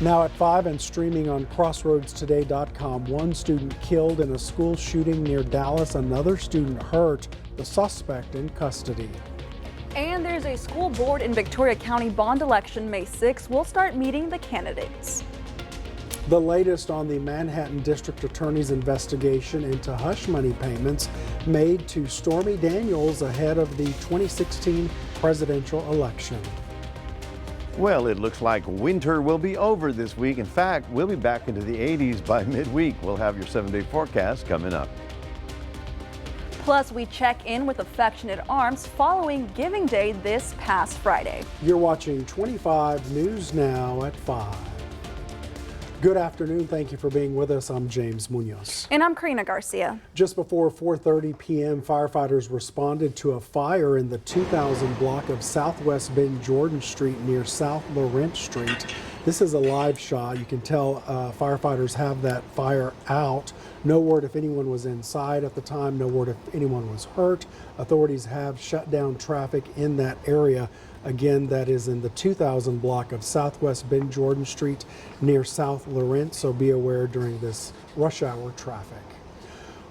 Now at 5 and streaming on crossroadstoday.com, one student killed in a school shooting near Dallas, another student hurt, the suspect in custody. And there's a school board in Victoria County bond election May 6th. We'll start meeting the candidates. The latest on the Manhattan District Attorney's investigation into hush money payments made to Stormy Daniels ahead of the 2016 presidential election. Well, it looks like winter will be over this week. In fact, we'll be back into the 80s by midweek. We'll have your 7-day forecast coming up. Plus, we check in with Affectionate Arms following Giving Day this past Friday. You're watching 25 News Now at 5. Good afternoon. Thank you for being with us. I'm James Munoz. And I'm Karina Garcia. Just before 4:30 p.m., firefighters responded to a fire in the 2000 block of Southwest Bend Jordan Street near South Laurent Street. This is a live shot. You can tell firefighters have that fire out. No word if anyone was inside at the time. No word if anyone was hurt. Authorities have shut down traffic in that area. Again, that is in the 2000 block of Southwest Bend Jordan Street near South Laurent, so be aware during this rush hour traffic.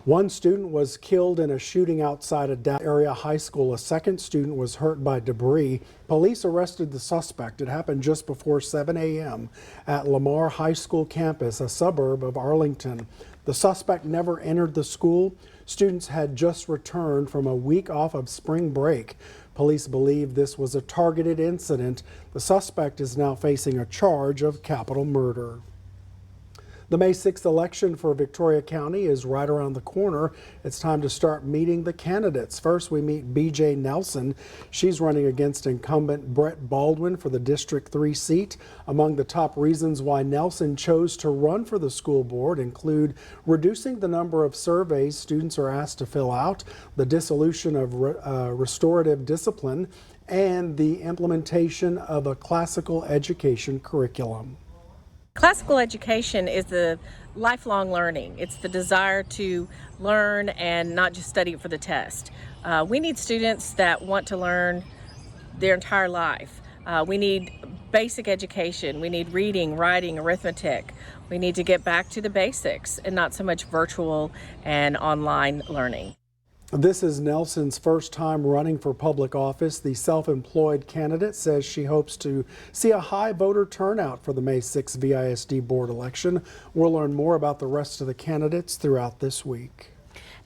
One student was killed in a shooting outside a Dallas area high school. A second student was hurt by debris. Police arrested the suspect. It happened just before 7 a.m. at Lamar High School campus, a suburb of Arlington. The suspect never entered the school. Students had just returned from a week off of spring break. Police believe this was a targeted incident. The suspect is now facing a charge of capital murder. The May 6th election for Victoria County is right around the corner. It's time to start meeting the candidates. First, we meet B.J. Nelson. She's running against incumbent Brett Baldwin for the District 3 seat. Among the top reasons why Nelson chose to run for the school board include reducing the number of surveys students are asked to fill out, the dissolution of restorative discipline, and the implementation of a classical education curriculum. Classical education is the lifelong learning. It's the desire to learn and not just study it for the test. We need students that want to learn their entire life. We need basic education. We need reading, writing, arithmetic. We need to get back to the basics and not so much virtual and online learning. This is Nelson's first time running for public office. The self-employed candidate says she hopes to see a high voter turnout for the May 6 VISD board election. We'll learn more about the rest of the candidates throughout this week.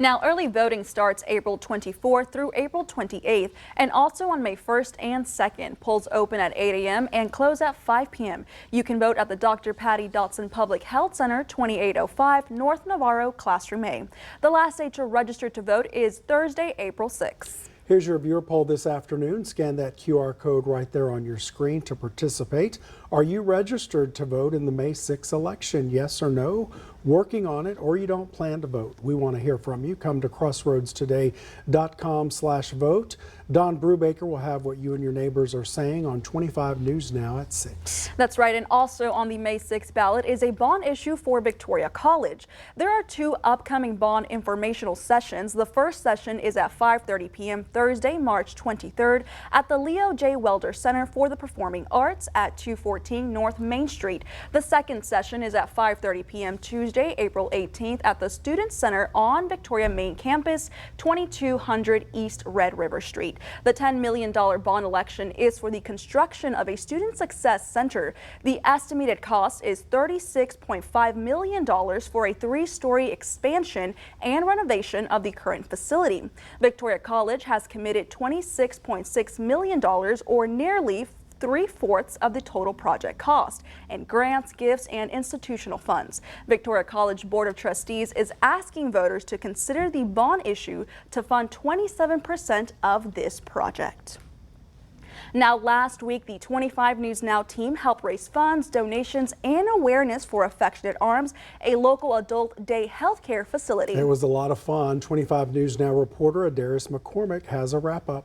Now, early voting starts April 24th through April 28th, and also on May 1st and 2nd. Polls open at 8 a.m. and close at 5 p.m. You can vote at the Dr. Patty Dotson Public Health Center, 2805 North Navarro, Classroom A. The last day to register to vote is Thursday, April 6th. Here's your viewer poll this afternoon. Scan that QR code right there on your screen to participate. Are you registered to vote in the May 6 election? Yes or no? Working on it, or you don't plan to vote? We want to hear from you. Come to crossroadstoday.com/vote. Don Brubaker will have what you and your neighbors are saying on 25 News Now at 6. That's right, and also on the May 6th ballot is a bond issue for Victoria College. There are two upcoming bond informational sessions. The first session is at 5:30 p.m. Thursday, March 23rd at the Leo J. Welder Center for the Performing Arts at 214 North Main Street. The second session is at 5:30 p.m. Tuesday, April 18th at the Student Center on Victoria Main Campus, 2200 East Red River Street. The $10 million bond election is for the construction of a Student Success Center. The estimated cost is $36.5 million for a 3-story expansion and renovation of the current facility. Victoria College has committed $26.6 million, or nearly 3/4 of the total project cost, and grants, gifts, and institutional funds. Victoria College Board of Trustees is asking voters to consider the bond issue to fund 27% of this project. Now, last week, the 25 News Now team helped raise funds, donations, and awareness for Affectionate Arms, a local adult day healthcare facility. It was a lot of fun. 25 News Now reporter Adaris McCormick has a wrap-up.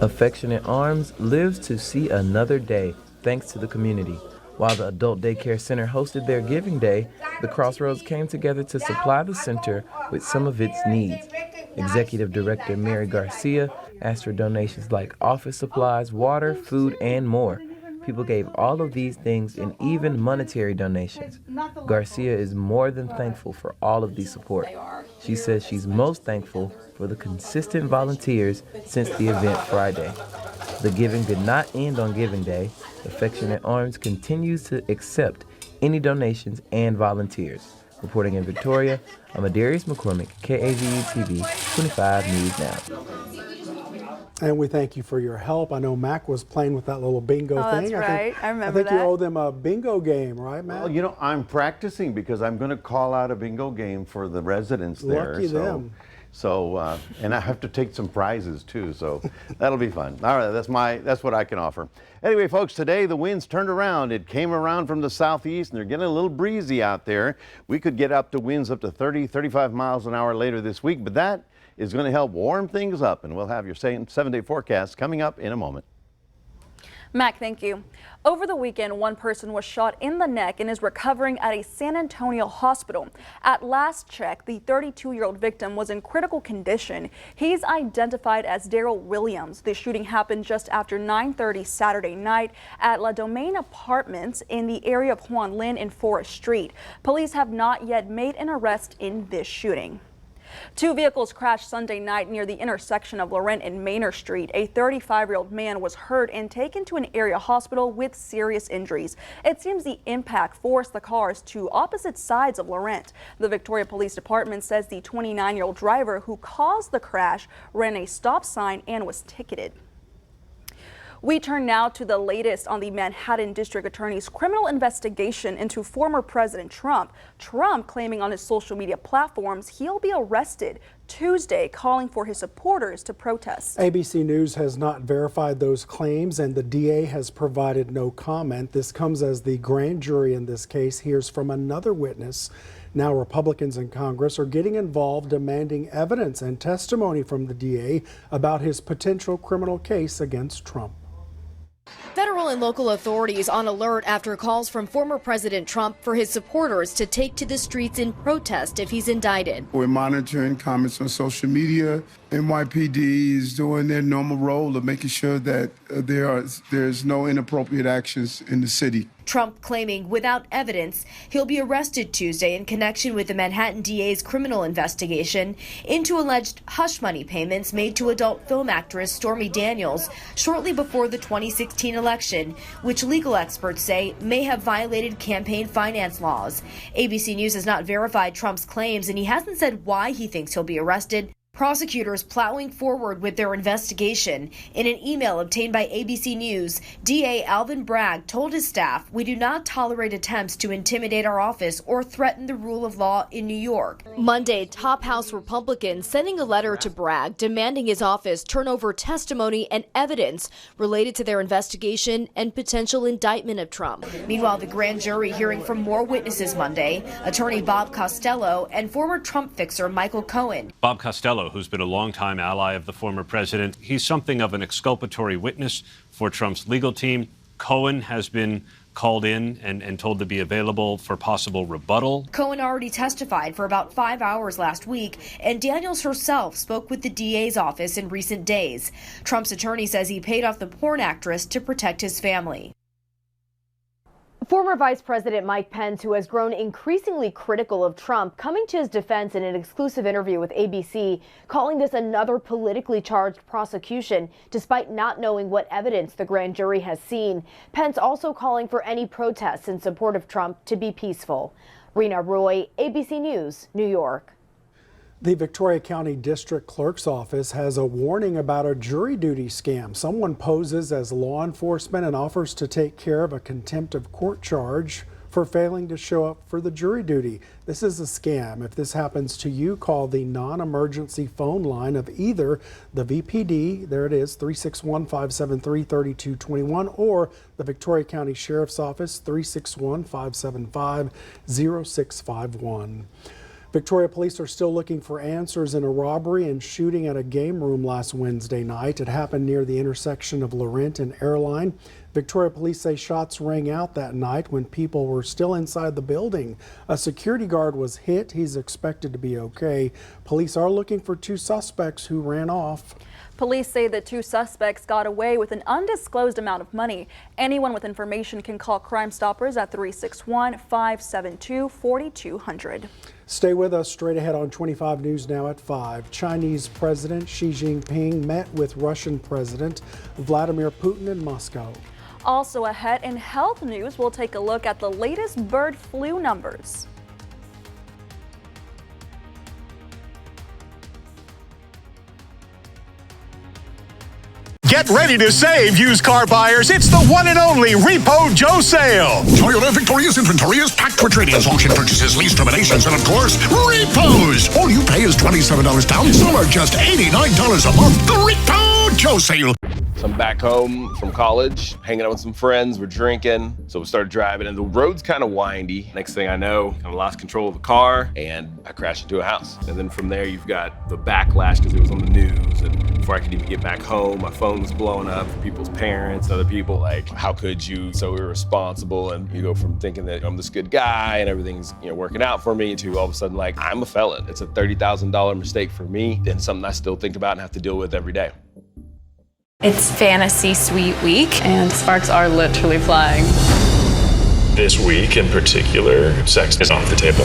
Affectionate Arms lives to see another day, thanks to the community. While the Adult Daycare Center hosted their Giving Day, the Crossroads came together to supply the center with some of its needs. Executive Director Mary Garcia asked for donations like office supplies, water, food, and more. People gave all of these things and even monetary donations. Garcia is more than thankful for all of the support. She says she's most thankful for the consistent volunteers since the event Friday. The giving did not end on Giving Day. Affectionate Arms continues to accept any donations and volunteers. Reporting in Victoria, I'm Adarius McCormick, KAVU-TV 25 News Now. And we thank you for your help. I know Mac was playing with that little bingo thing. That's right. I remember I think you owe them a bingo game, right, Mac? Well, you know, I'm practicing because I'm going to call out a bingo game for the residents there. Lucky them. So, and I have to take some prizes too, so that'll be fun. All right, that's what I can offer. Anyway, folks, today the winds turned around. It came around from the southeast, and they're getting a little breezy out there. We could get up to winds up to 30, 35 miles an hour later this week, but that is going to help warm things up, and we'll have your 7-day forecast coming up in a moment. Mac, thank you. Over the weekend, one person was shot in the neck and is recovering at a San Antonio hospital. At last check, the 32-year-old victim was in critical condition. He's identified as Daryl Williams. The shooting happened just after 9:30 Saturday night at La Domaine Apartments in the area of Juan Lin and Forest Street. Police have not yet made an arrest in this shooting. Two vehicles crashed Sunday night near the intersection of Laurent and Manor Street. A 35-year-old man was hurt and taken to an area hospital with serious injuries. It seems the impact forced the cars to opposite sides of Laurent. The Victoria Police Department says the 29-year-old driver who caused the crash ran a stop sign and was ticketed. We turn now to the latest on the Manhattan District Attorney's criminal investigation into former President Trump. Trump claiming on his social media platforms he'll be arrested Tuesday, calling for his supporters to protest. ABC News has not verified those claims, and the DA has provided no comment. This comes as the grand jury in this case hears from another witness. Now Republicans in Congress are getting involved, demanding evidence and testimony from the DA about his potential criminal case against Trump. Federal and local authorities on alert after calls from former President Trump for his supporters to take to the streets in protest if he's indicted. We're monitoring comments on social media. NYPD is doing their normal role of making sure that there's no inappropriate actions in the city. Trump claiming without evidence he'll be arrested Tuesday in connection with the Manhattan DA's criminal investigation into alleged hush money payments made to adult film actress Stormy Daniels shortly before the 2016 election, which legal experts say may have violated campaign finance laws. ABC News has not verified Trump's claims, and he hasn't said why he thinks he'll be arrested. Prosecutors plowing forward with their investigation. In an email obtained by ABC News, DA Alvin Bragg told his staff, "We do not tolerate attempts to intimidate our office or threaten the rule of law in New York." Monday, top House Republicans sending a letter to Bragg demanding his office turn over testimony and evidence related to their investigation and potential indictment of Trump. Meanwhile, the grand jury hearing from more witnesses Monday, attorney Bob Costello and former Trump fixer Michael Cohen. Bob Costello, who's been a longtime ally of the former president. He's something of an exculpatory witness for Trump's legal team. Cohen has been called in and told to be available for possible rebuttal. Cohen already testified for about 5 hours last week, and Daniels herself spoke with the DA's office in recent days. Trump's attorney says he paid off the porn actress to protect his family. Former Vice President Mike Pence, who has grown increasingly critical of Trump, coming to his defense in an exclusive interview with ABC, calling this another politically charged prosecution, despite not knowing what evidence the grand jury has seen. Pence also calling for any protests in support of Trump to be peaceful. Rena Roy, ABC News, New York. The Victoria County District Clerk's Office has a warning about a jury duty scam. Someone poses as law enforcement and offers to take care of a contempt of court charge for failing to show up for the jury duty. This is a scam. If this happens to you, call the non-emergency phone line of either the VPD, there it is, 361-573-3221, or the Victoria County Sheriff's Office, 361-575-0651. Victoria police are still looking for answers in a robbery and shooting at a game room last Wednesday night. It happened near the intersection of Laurent and Airline. Victoria police say shots rang out that night when people were still inside the building. A security guard was hit. He's expected to be okay. Police are looking for two suspects who ran off. Police say the two suspects got away with an undisclosed amount of money. Anyone with information can call Crime Stoppers at 361-572-4200. Stay with us. Straight ahead on 25 News Now at 5. Chinese President Xi Jinping met with Russian President Vladimir Putin in Moscow. Also ahead in health news, we'll take a look at the latest bird flu numbers. Get ready to save, used car buyers. It's the one and only Repo Joe sale. Toyota Victoria's inventory is packed for trade-ins, auction purchases, lease terminations, and of course, repos. All you pay is $27 down. Some are just $89 a month. The Repo Joe sale. So I'm back home from college, hanging out with some friends, we're drinking. So we started driving and the road's kind of windy. Next thing I know, kind of lost control of the car and I crashed into a house. And then from there, you've got the backlash because it was on the news. And before I could even get back home, my phone was blowing up for people's parents, other people like, how could you? So irresponsible. And you go from thinking that I'm this good guy and everything's working out for me to all of a sudden like, I'm a felon. It's a $30,000 mistake for me and something I still think about and have to deal with every day. It's fantasy sweet week, and sparks are literally flying. This week in particular, sex is off the table.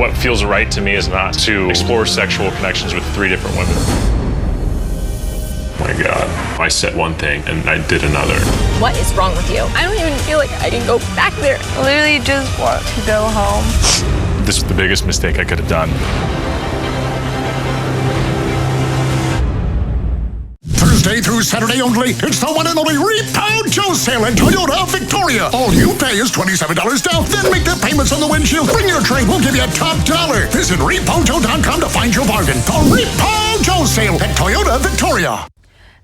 What feels right to me is not to explore sexual connections with 3 different women. Oh my God, I said one thing and I did another. What is wrong with you? I don't even feel like I can go back there. I literally just want to go home. This is the biggest mistake I could have done. Thursday through Saturday only, it's the one and only Repo Joe sale at Toyota Victoria. All you pay is $27 down, then make the payments on the windshield. Bring your trade, we'll give you a top dollar. Visit repojoe.com to find your bargain. The Repo Joe sale at Toyota Victoria.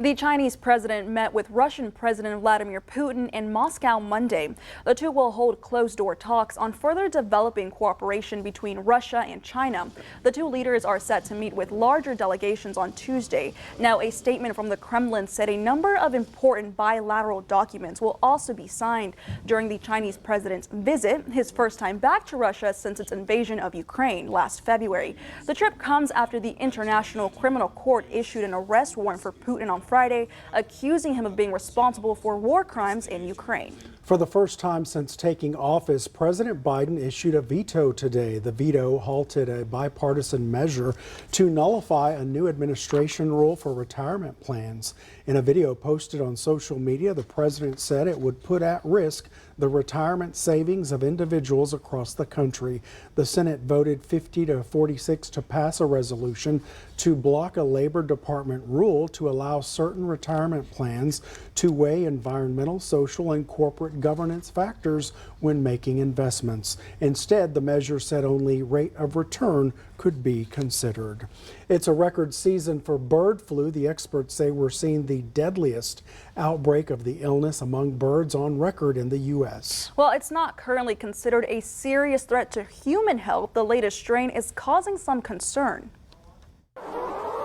The Chinese president met with Russian President Vladimir Putin in Moscow Monday. The two will hold closed-door talks on further developing cooperation between Russia and China. The two leaders are set to meet with larger delegations on Tuesday. Now, a statement from the Kremlin said a number of important bilateral documents will also be signed during the Chinese president's visit, his first time back to Russia since its invasion of Ukraine last February. The trip comes after the International Criminal Court issued an arrest warrant for Putin on Friday, accusing him of being responsible for war crimes in Ukraine. For the first time since taking office, President Biden issued a veto today. The veto halted a bipartisan measure to nullify a new administration rule for retirement plans. In a video posted on social media, the president said it would put at risk the retirement savings of individuals across the country. The Senate voted 50-46 to pass a resolution to block a Labor Department rule to allow certain retirement plans to weigh environmental, social, and corporate governance factors when making investments. Instead, the measure said only rate of return could be considered. It's a record season for bird flu. The experts say we're seeing the deadliest outbreak of the illness among birds on record in the U.S. Well, it's not currently considered a serious threat to human health. The latest strain is causing some concern.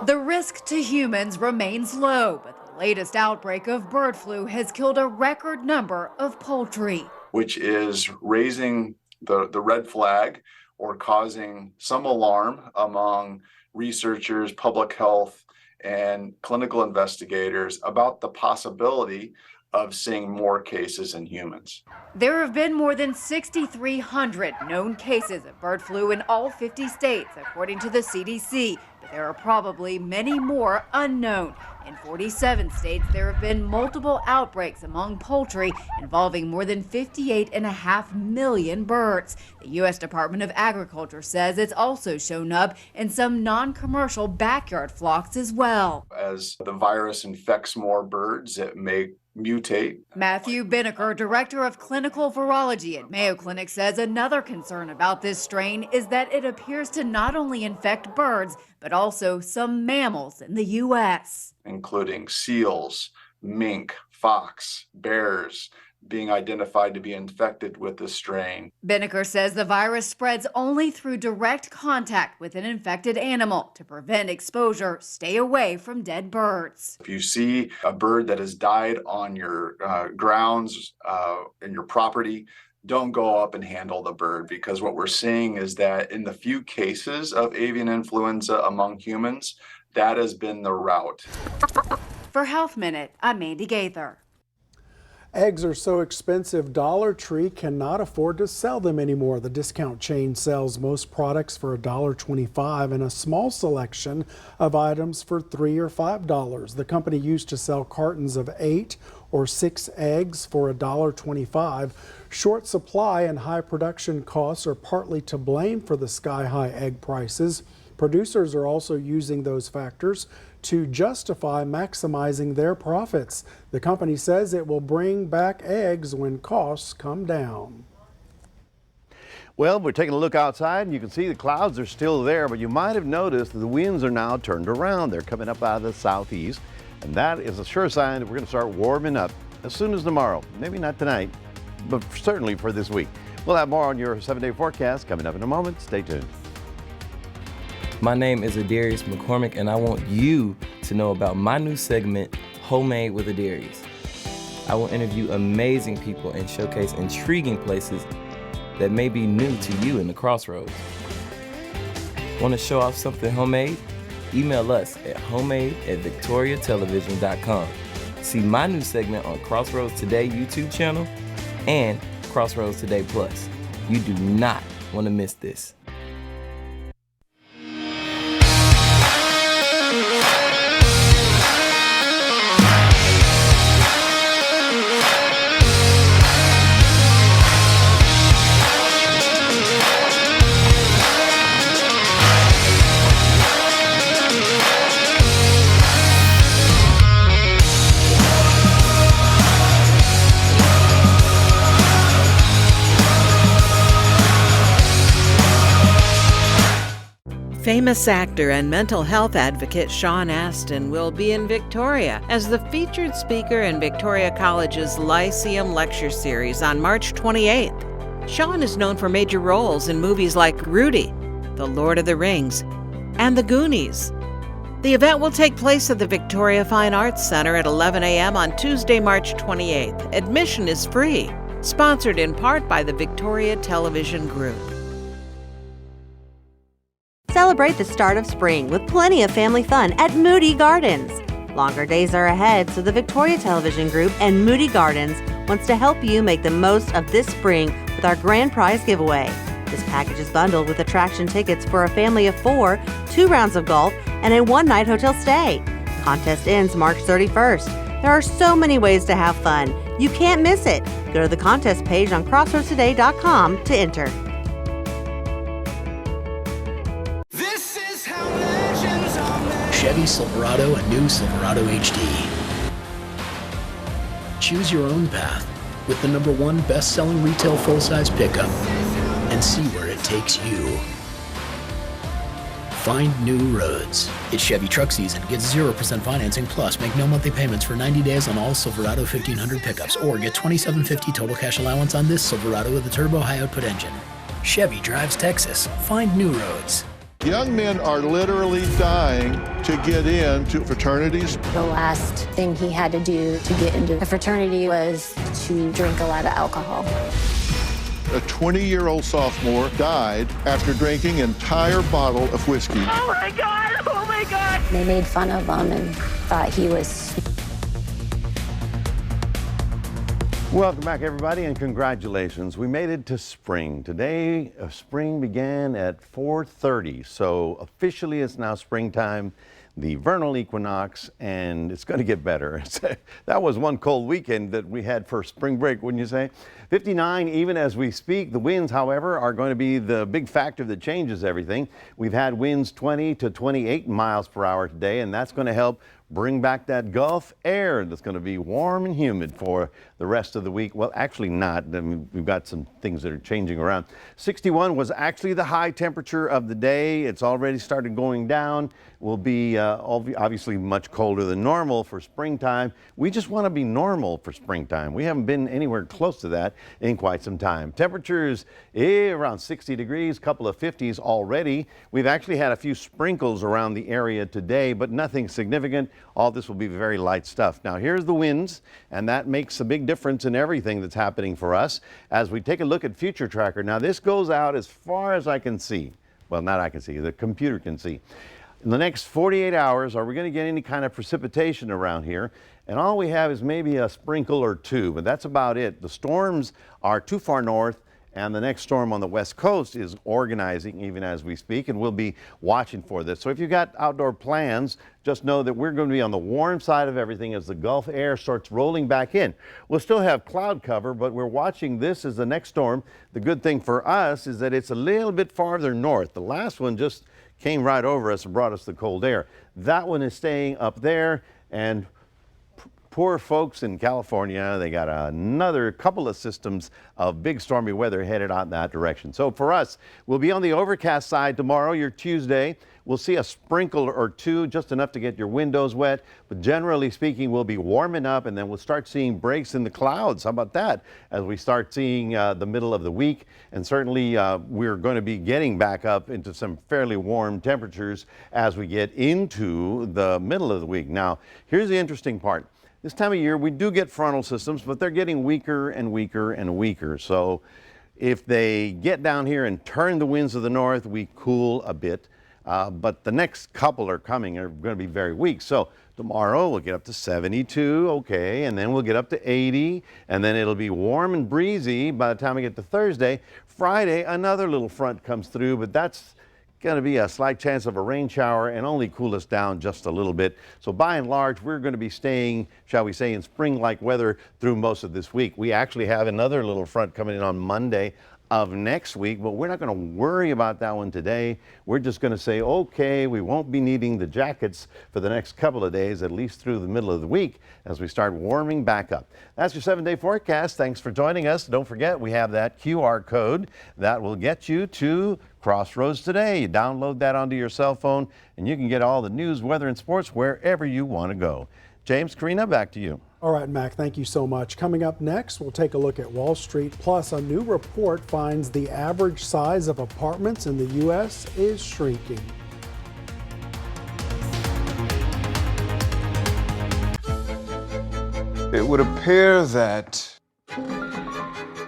The risk to humans remains low, but the latest outbreak of bird flu has killed a record number of poultry, which is raising the red flag or causing some alarm among researchers, public health, and clinical investigators about the possibility of seeing more cases in humans. There have been more than 6,300 known cases of bird flu in all 50 states, according to the CDC. But there are probably many more unknown. In 47 states, there have been multiple outbreaks among poultry involving more than 58.5 million birds. The U.S. Department of Agriculture says it's also shown up in some non-commercial backyard flocks as well. As the virus infects more birds, it may mutate. Matthew Binnicker, director of clinical virology at Mayo Clinic, says another concern about this strain is that it appears to not only infect birds, but also some mammals in the U.S., including seals, mink, fox, bears, being identified to be infected with the strain. Binnicker says the virus spreads only through direct contact with an infected animal. To prevent exposure, stay away from dead birds. If you see a bird that has died on your grounds, in your property, don't go up and handle the bird, because what we're seeing is that in the few cases of avian influenza among humans, that has been the route. For Health Minute, I'm Mandy Gaither. Eggs are so expensive, Dollar Tree cannot afford to sell them anymore. The discount chain sells most products for $1.25 and a small selection of items for $3 or $5. The company used to sell cartons of 8 or 6 eggs for $1.25. Short supply and high production costs are partly to blame for the sky-high egg prices. Producers are also using those factors to justify maximizing their profits. The company says it will bring back eggs when costs come down. Well, we're taking a look outside and you can see the clouds are still there, but you might have noticed that the winds are now turned around. They're coming up out of the southeast, and that is a sure sign that we're going to start warming up as soon as tomorrow. Maybe not tonight, but certainly for this week. We'll have more on your 7-day forecast coming up in a moment. Stay tuned. My name is Adarius McCormick, and I want you to know about my new segment, Homemade with Adarius. I will interview amazing people and showcase intriguing places that may be new to you in the Crossroads. Want to show off something homemade? Email us at homemade@victoriatelevision.com. See my new segment on Crossroads Today YouTube channel and Crossroads Today Plus. You do not want to miss this. Famous actor and mental health advocate Sean Astin will be in Victoria as the featured speaker in Victoria College's Lyceum Lecture Series on March 28th. Sean is known for major roles in movies like Rudy, The Lord of the Rings, and The Goonies. The event will take place at the Victoria Fine Arts Center at 11 a.m. on Tuesday, March 28th. Admission is free, sponsored in part by the Victoria Television Group. Celebrate the start of spring with plenty of family fun at Moody Gardens. Longer days are ahead, so the Victoria Television Group and Moody Gardens wants to help you make the most of this spring with our grand prize giveaway. This package is bundled with attraction tickets for a family of 4, 2 rounds of golf, and a one-night hotel stay. Contest ends March 31st. There are so many ways to have fun. You can't miss it. Go to the contest page on crossroadstoday.com to enter. Chevy Silverado and new Silverado HD. Choose your own path with the #1 best-selling retail full-size pickup and see where it takes you. Find new roads. It's Chevy truck season. Get 0% financing plus make no monthly payments for 90 days on all Silverado 1500 pickups or get $2,750 total cash allowance on this Silverado with a turbo high output engine. Chevy drives Texas. Find new roads. Young men are literally dying to get into fraternities. The last thing he had to do to get into a fraternity was to drink a lot of alcohol. A 20-year-old sophomore died after drinking an entire bottle of whiskey. Oh my God! Oh my God! They made fun of him and thought he was... Welcome back, everybody, and congratulations. We made it to spring. Today, spring began at 4:30, so officially it's now springtime, the vernal equinox, and it's going to get better. That was one cold weekend that we had for spring break, wouldn't you say? 59 even as we speak. The winds, however, are going to be the big factor that changes everything. We've had winds 20 to 28 miles per hour today, and that's going to help bring back that Gulf air that's going to be warm and humid for the rest of the week. Well, actually not. I mean, we've got some things that are changing around. 61 was actually the high temperature of the day. It's already started going down. Will be obviously much colder than normal for springtime. We just want to be normal for springtime. We haven't been anywhere close to that in quite some time. Temperatures around 60 degrees, couple of 50s already. We've actually had a few sprinkles around the area today, but nothing significant. all this will be very light stuff. Now here's the winds, and that makes a big difference in everything that's happening for us as we take a look at Future Tracker. Now this goes out as far as I can see. Well, not I can see, the computer can see. In the next 48 hours, are we going to get any kind of precipitation around here? And all we have is maybe a sprinkle or two, but that's about it. The storms are too far north, and the next storm on the west coast is organizing even as we speak, and we'll be watching for this. So if you've got outdoor plans, just know that we're going to be on the warm side of everything as the Gulf air starts rolling back in. We'll still have cloud cover, but we're watching this as the next storm. The good thing for us is that it's a little bit farther north. The last one just came right over us and brought us the cold air. That one is staying up there, and poor folks in California, they got another couple of systems of big stormy weather headed out in that direction. So for us, we'll be on the overcast side tomorrow, your Tuesday. We'll see a sprinkle or two, just enough to get your windows wet. But generally speaking, we'll be warming up, and then we'll start seeing breaks in the clouds. How about that? As we start seeing the middle of the week. And certainly we're going to be getting back up into some fairly warm temperatures as we get into the middle of the week. Now, here's the interesting part. This time of year, we do get frontal systems, but they're getting weaker and weaker and weaker. So if they get down here and turn the winds of the north, we cool a bit. But the next couple are coming are going to be very weak. So tomorrow we'll get up to 72, okay, and then we'll get up to 80, and then it'll be warm and breezy by the time we get to Thursday. Friday, another little front comes through, but that's going to be a slight chance of a rain shower and only cool us down just a little bit. So by and large, we're going to be staying, shall we say, in spring-like weather through most of this week. We actually have another little front coming in on Monday of next week, but we're not going to worry about that one today. We're just going to say, okay, we won't be needing the jackets for the next couple of days, at least through the middle of the week, as we start warming back up. That's your 7-day forecast. Thanks for joining us. Don't forget, we have that QR code that will get you to Crossroads today. You download that onto your cell phone, and you can get all the news, weather, and sports wherever you want to go. James, Karina, back to you. All right, Mac, thank you so much. Coming up next, we'll take a look at Wall Street. Plus, a new report finds the average size of apartments in the U.S. is shrinking. It would appear that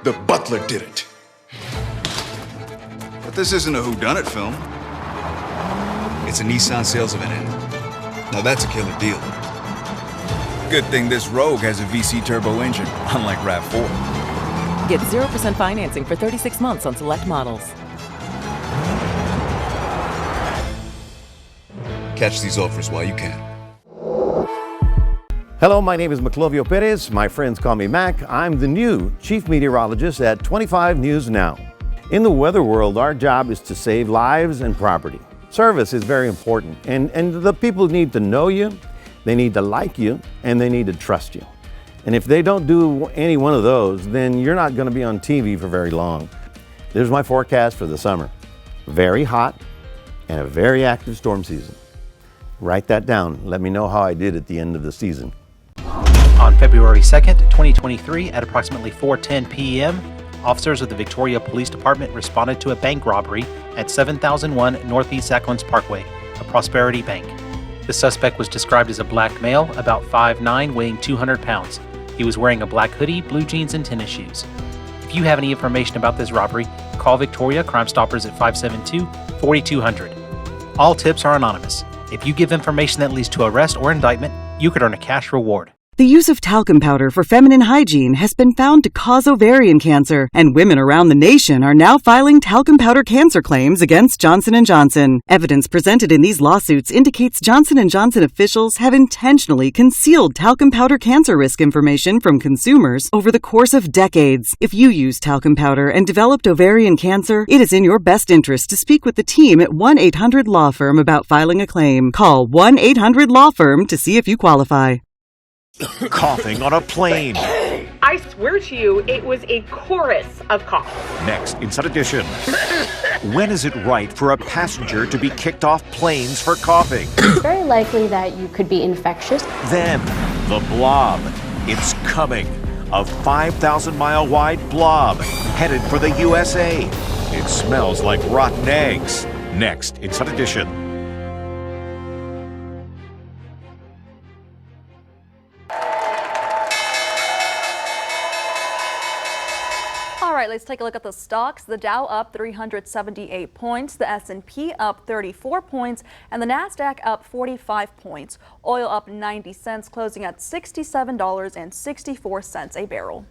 the butler did it. But this isn't a whodunit film. It's a Nissan sales event. Now that's a killer deal. Good thing this Rogue has a VC turbo engine, unlike RAV4. Get 0% financing for 36 months on select models. Catch these offers while you can. Hello, my name is Maclovio Perez. My friends call me Mac. I'm the new chief meteorologist at 25 News Now. In the weather world, our job is to save lives and property. Service is very important, and the people need to know you, they need to like you, and they need to trust you. And if they don't do any one of those, then you're not going to be on TV for very long. There's my forecast for the summer. Very hot and a very active storm season. Write that down. Let me know how I did at the end of the season. On February 2nd, 2023, at approximately 4:10 p.m., officers of the Victoria Police Department responded to a bank robbery at 7001 Northeast Acklands Parkway, a Prosperity Bank. The suspect was described as a black male, about 5'9", weighing 200 pounds. He was wearing a black hoodie, blue jeans, and tennis shoes. If you have any information about this robbery, call Victoria Crime Stoppers at 572-4200. All tips are anonymous. If you give information that leads to arrest or indictment, you could earn a cash reward. The use of talcum powder for feminine hygiene has been found to cause ovarian cancer, and women around the nation are now filing talcum powder cancer claims against Johnson & Johnson. Evidence presented in these lawsuits indicates Johnson & Johnson officials have intentionally concealed talcum powder cancer risk information from consumers over the course of decades. If you use talcum powder and developed ovarian cancer, it is in your best interest to speak with the team at 1-800-LAW-FIRM about filing a claim. Call 1-800-LAW-FIRM to see if you qualify. Coughing on a plane. I swear to you, it was a chorus of coughs. Next, Inside Edition. When is it right for a passenger to be kicked off planes for coughing? It's very likely that you could be infectious. Then, the blob. It's coming. A 5,000-mile wide blob headed for the USA. It smells like rotten eggs. Next, Inside Edition. All right, let's take a look at the stocks. The Dow up 378 points, the S&P up 34 points, and the Nasdaq up 45 points. Oil up 90 cents, closing at $67.64 a barrel.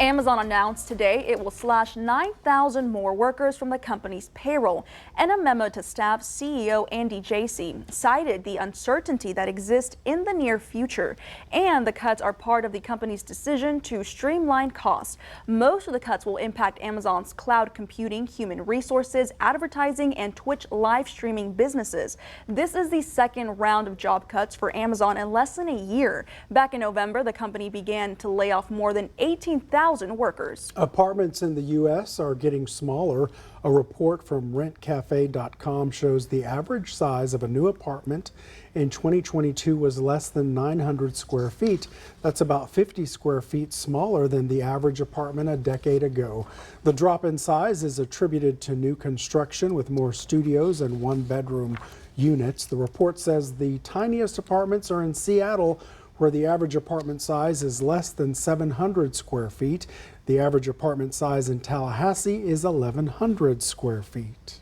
Amazon announced today it will slash 9,000 more workers from the company's payroll. In a memo to staff, CEO Andy Jassy cited the uncertainty that exists in the near future, and the cuts are part of the company's decision to streamline costs. Most of the cuts will impact Amazon's cloud computing, human resources, advertising, and Twitch live streaming businesses. This is the second round of job cuts for Amazon in less than a year. Back in November, the company began to lay off more than 18,000 workers. Apartments in the U.S. are getting smaller. A report from rentcafe.com shows the average size of a new apartment in 2022 was less than 900 square feet. That's about 50 square feet smaller than the average apartment a decade ago. The drop in size is attributed to new construction with more studios and one-bedroom units. The report says the tiniest apartments are in Seattle, where the average apartment size is less than 700 square feet. The average apartment size in Tallahassee is 1,100 square feet.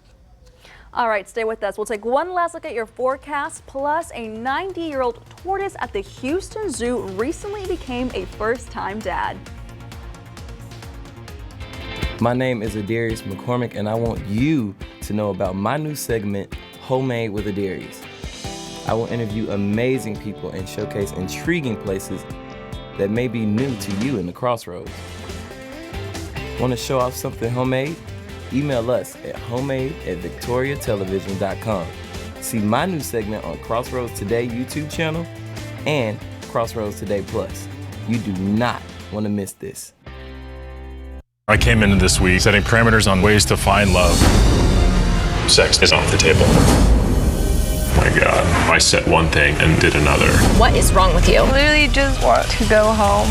All right, stay with us. We'll take one last look at your forecast. Plus, a 90-year-old tortoise at the Houston Zoo recently became a first-time dad. My name is Adarius McCormick, and I want you to know about my new segment, Homemade with Adarius. I will interview amazing people and showcase intriguing places that may be new to you in the Crossroads. Want to show off something homemade? Email us at homemade@victoriatelevision.com. See my new segment on Crossroads Today YouTube channel and Crossroads Today Plus. You do not want to miss this. I came into this week setting parameters on ways to find love. Sex is off the table. My God, I said one thing and did another. What is wrong with you? Literally just want to go home.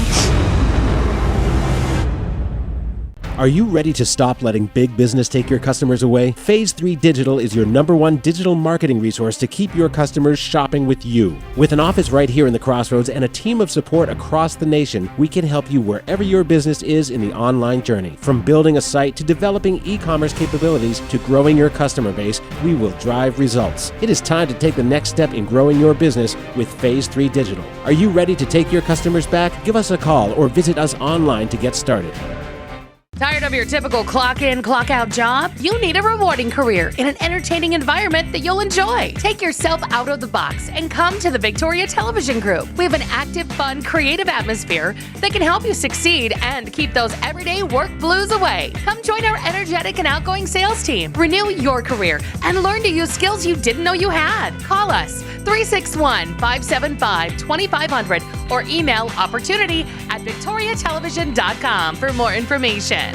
Are you ready to stop letting big business take your customers away? Phase 3 Digital is your #1 digital marketing resource to keep your customers shopping with you. With an office right here in the Crossroads and a team of support across the nation, we can help you wherever your business is in the online journey. From building a site to developing e-commerce capabilities to growing your customer base, we will drive results. It is time to take the next step in growing your business with Phase 3 Digital. Are you ready to take your customers back? Give us a call or visit us online to get started. Tired of your typical clock in, clock out job? You need a rewarding career in an entertaining environment that you'll enjoy. Take yourself out of the box and come to the Victoria Television Group. We have an active, fun, creative atmosphere that can help you succeed and keep those everyday work blues away. Come join our energetic and outgoing sales team. Renew your career and learn to use skills you didn't know you had. Call us 361-575-2500 or email opportunity@victoriatelevision.com for more information.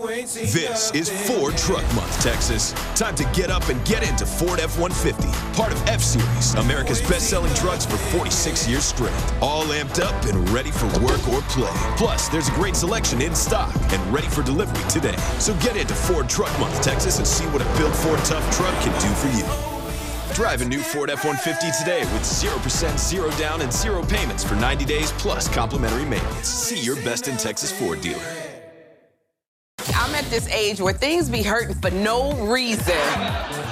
This is Ford Truck Month, Texas. Time to get up and get into Ford F-150, part of F-Series, America's best-selling trucks for 46 years straight. All amped up and ready for work or play. Plus, there's a great selection in stock and ready for delivery today. So get into Ford Truck Month, Texas, and see what a built Ford tough truck can do for you. Drive a new Ford F-150 today with 0%, 0 down, and 0 payments for 90 days plus complimentary maintenance. See your best in Texas Ford dealer. I'm at this age where things be hurting for no reason.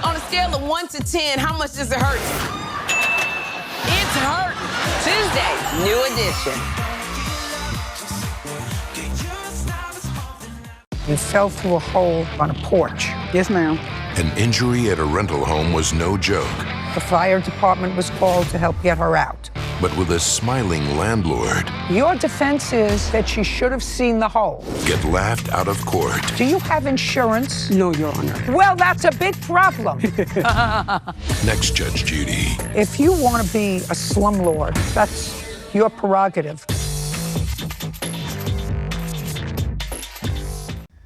On a scale of 1 to 10, how much does it hurt? It's hurt. Tuesday, new edition. You fell through a hole on a porch. Yes, ma'am. An injury at a rental home was no joke. The fire department was called to help get her out. But with a smiling landlord, Your defense is that she should have seen the hole. get laughed out of court. Do you have insurance? No, Your Honor. Well, that's a big problem. Next, Judge Judy. If you want to be a slumlord, that's your prerogative.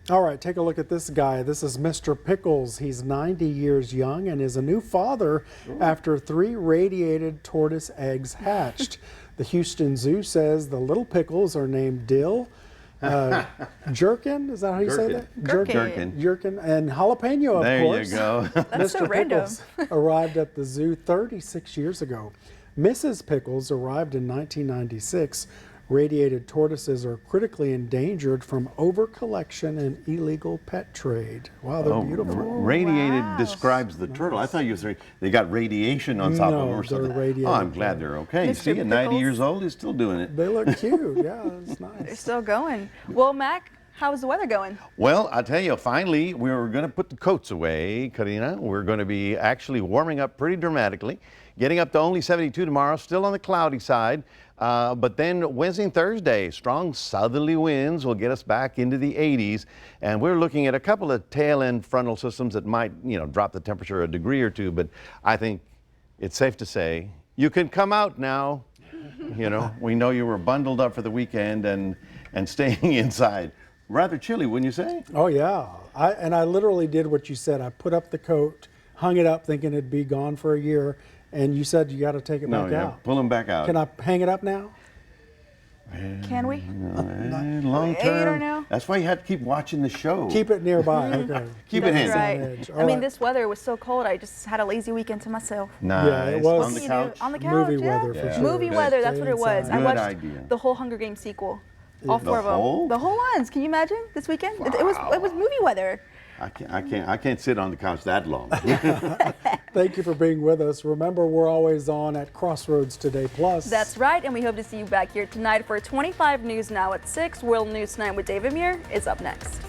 All right, take a look at this guy. This is Mr. Pickles. He's 90 years young and is a new father after 3 radiated tortoise eggs hatched. The Houston Zoo says the little pickles are named Dill, Jerkin, is that how you say that? Jerkin, and Jalapeno, of course. There you go. That's so Mr. random. Pickles arrived at the zoo 36 years ago. Mrs. Pickles arrived in 1996. Radiated tortoises are critically endangered from overcollection and illegal pet trade. Wow, they're beautiful. Radiated describes the turtle. I thought you said they got radiation on top of them or they're something. radiated. Oh, I'm glad they're okay. Mr. See, at 90 Pickles. years old, he's still doing it. They look cute. Yeah, it's They're nice. still going. Well, Mac, how's the weather going? Well, I tell you, finally, we're going to put the coats away, Karina. We're going to be actually warming up pretty dramatically, getting up to only 72 tomorrow, still on the cloudy side. But then Wednesday and Thursday, strong southerly winds will get us back into the 80s. And we're looking at a couple of tail end frontal systems that might, drop the temperature a degree or two. But I think it's safe to say you can come out now. We know you were bundled up for the weekend and staying inside. Rather chilly, wouldn't you say? Oh, yeah. I literally did what you said. I put up the coat, hung it up thinking it'd be gone for a year. And you said you got to take it back out. Pull them back out. Can I hang it up now? Can we? Long I don't term. know. That's why you have to keep watching the show. Keep it nearby. Okay. Keep it handy. Right. I mean, this weather was so cold, I just had a lazy weekend to myself. Nice. Yeah, it was. On the couch. On the couch, Movie yeah. weather for sure. Movie weather, that's what it was. Stay I watched idea. the whole Hunger Games sequel. All The four of them. whole? The whole ones. Can you imagine this weekend? It was movie weather. I can't sit on the couch that long. Thank you for being with us. Remember, we're always on at Crossroads Today Plus. That's right, and we hope to see you back here tonight for 25 News Now at 6. World News Tonight with David Muir is up next.